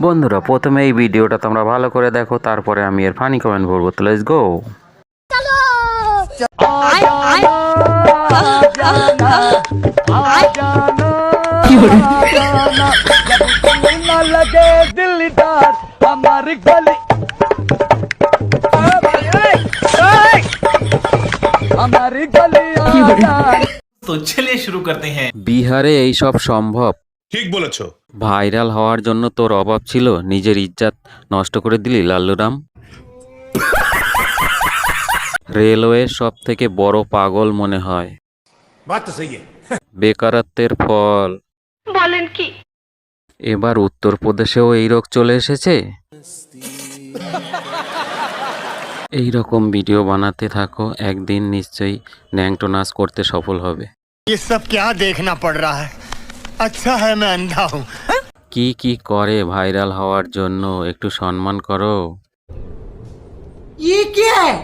বন্ধুরা, প্রথমে এই ভিডিওটা তোমরা ভালো করে দেখো, তারপরে আমি এর ফানি কমেন্ট বলবো। তো লেটস গো। तो चलिए शुरू करते हैं। বিহারে এই সব সম্ভব? ঠিক বলেছো। ভাইরাল হওয়ার জন্য তোর অভাব ছিল, নিজের ইজ্জত নষ্ট করে দিলি লাল্লুরাম। রেলওয়ে সব থেকে বড় পাগল মনে হয়। বেকারত্বের ফল। বলেন কি? এবার উত্তরপ্রদেশেও এই রোগ চলে এসেছে। এই রকম ভিডিও বানাতে থাকো, একদিন নিশ্চয়ই ন্যাংটো নাচ করতে সফল হবে। ये सब क्या देखना पड़ रहा है? अच्छा है मैं अंधा हूँ। কি কি করে ভাইরাল হওয়ার জন্য একটু সম্মান করো। ये क्या है?